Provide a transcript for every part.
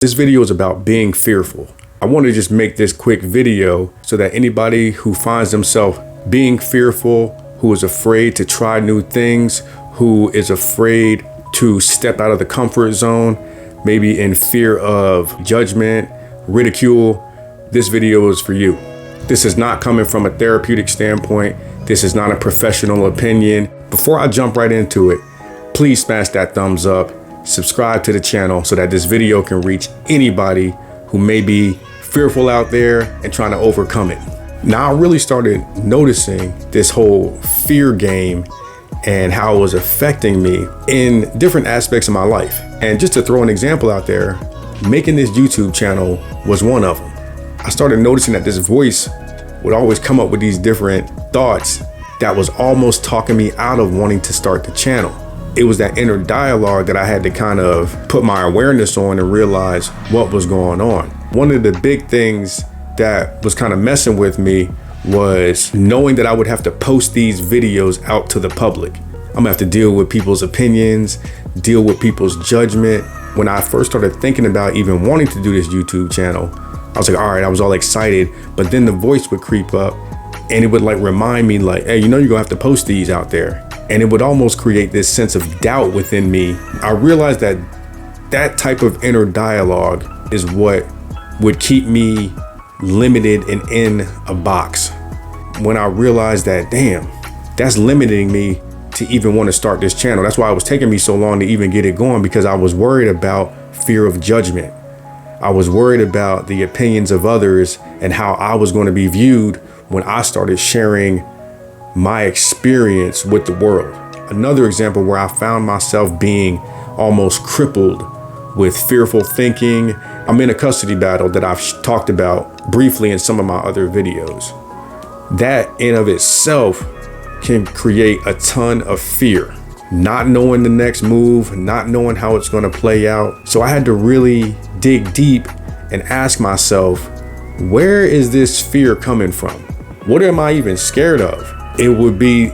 This video is about being fearful. I want to just make this quick video so that anybody who finds themselves being fearful, who is afraid to try new things, who is afraid to step out of the comfort zone, maybe in fear of judgment, ridicule, this video is for you. This is not coming from a therapeutic standpoint. This is not a professional opinion. Before I jump right into it, please smash that thumbs up. Subscribe to the channel so that this video can reach anybody who may be fearful out there and trying to overcome it. Now I really started noticing this whole fear game and how it was affecting me in different aspects of my life. And just to throw an example out there, making this YouTube channel was one of them. I started noticing that this voice would always come up with these different thoughts that was almost talking me out of wanting to start the channel. It was that inner dialogue that I had to kind of put my awareness on and realize what was going on. One of the big things that was kind of messing with me was knowing that I would have to post these videos out to the public. I'm gonna have to deal with people's opinions, deal with people's judgment. When I first started thinking about even wanting to do this YouTube channel, I was like, all right, I was all excited, but then the voice would creep up and it would like remind me like, hey, you know, you're gonna have to post these out there. And it would almost create this sense of doubt within me. I realized that that type of inner dialogue is what would keep me limited and in a box. When I realized that, damn, that's limiting me to even want to start this channel. That's why it was taking me so long to even get it going, because I was worried about fear of judgment. I was worried about the opinions of others and how I was going to be viewed when I started sharing my experience with the world. Another example where I found myself being almost crippled with fearful thinking. I'm in a custody battle that I've talked about briefly in some of my other videos. That in of itself can create a ton of fear. Not knowing the next move, not knowing how it's going to play out. So I had to really dig deep and ask myself, where is this fear coming from? What am I even scared of? It would be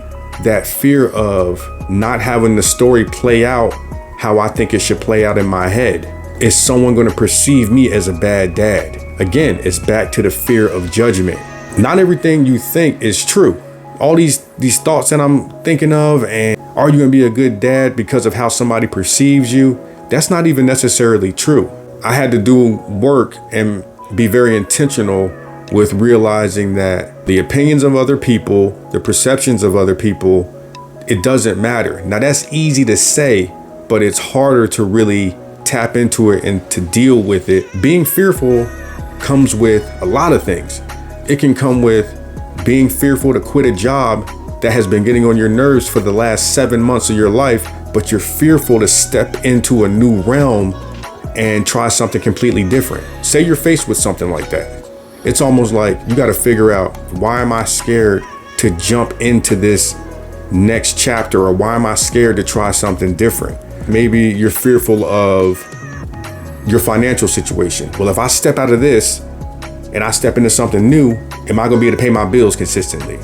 that fear of not having the story play out how I think it should play out in my head. Is someone going to perceive me as a bad dad? Again, it's back to the fear of judgment. Not everything you think is true. All these thoughts that I'm thinking of, and are you going to be a good dad because of how somebody perceives you? That's not even necessarily true. I had to do work and be very intentional with realizing that the opinions of other people, the perceptions of other people, it doesn't matter. Now that's easy to say, but it's harder to really tap into it and to deal with it. Being fearful comes with a lot of things. It can come with being fearful to quit a job that has been getting on your nerves for the last 7 months of your life, but you're fearful to step into a new realm and try something completely different. Say you're faced with something like that. It's almost like you got to figure out, why am I scared to jump into this next chapter, or why am I scared to try something different? Maybe you're fearful of your financial situation. Well, if I step out of this and I step into something new, am I going to be able to pay my bills consistently?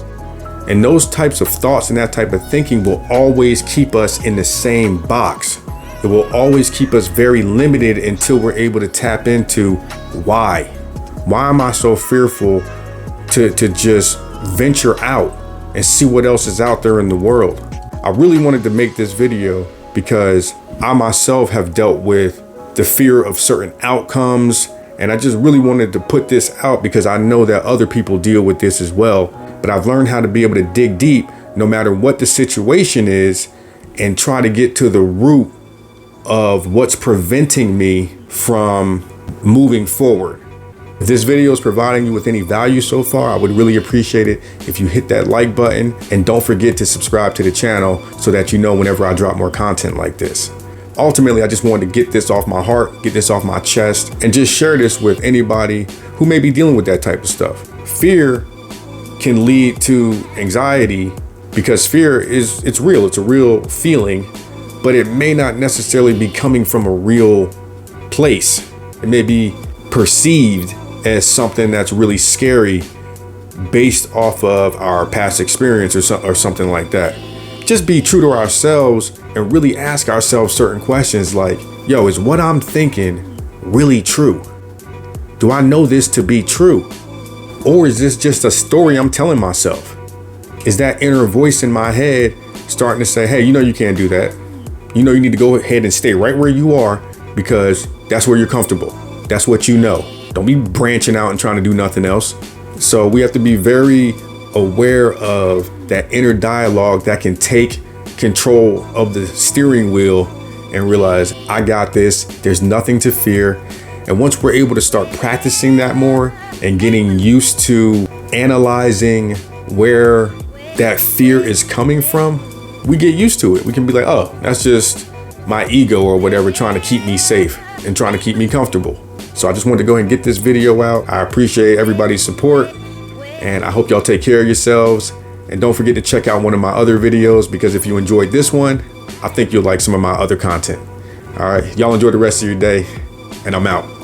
And those types of thoughts and that type of thinking will always keep us in the same box. It will always keep us very limited until we're able to tap into why. Why am I so fearful to just venture out and see what else is out there in the world? I really wanted to make this video because I myself have dealt with the fear of certain outcomes, and I just really wanted to put this out because I know that other people deal with this as well. But I've learned how to be able to dig deep no matter what the situation is and try to get to the root of what's preventing me from moving forward. If this video is providing you with any value so far, I would really appreciate it if you hit that like button, and don't forget to subscribe to the channel so that you know whenever I drop more content like this. Ultimately, I just wanted to get this off my heart, get this off my chest, and just share this with anybody who may be dealing with that type of stuff. Fear can lead to anxiety because fear it's real. It's a real feeling, but it may not necessarily be coming from a real place. It may be perceived as something that's really scary based off of our past experience or something like that. Just be true to ourselves and really ask ourselves certain questions like, yo, is what I'm thinking really true? Do I know this to be true? Or is this just a story I'm telling myself? Is that inner voice in my head starting to say, hey, you know you can't do that. You know you need to go ahead and stay right where you are because that's where you're comfortable. That's what you know. Don't be branching out and trying to do nothing else. So we have to be very aware of that inner dialogue that can take control of the steering wheel and realize I got this. There's nothing to fear. And once we're able to start practicing that more and getting used to analyzing where that fear is coming from, we get used to it. We can be like, oh, that's just my ego or whatever trying to keep me safe and trying to keep me comfortable. So I just wanted to go ahead and get this video out. I appreciate everybody's support and I hope y'all take care of yourselves. And don't forget to check out one of my other videos because if you enjoyed this one, I think you'll like some of my other content. All right, y'all enjoy the rest of your day and I'm out.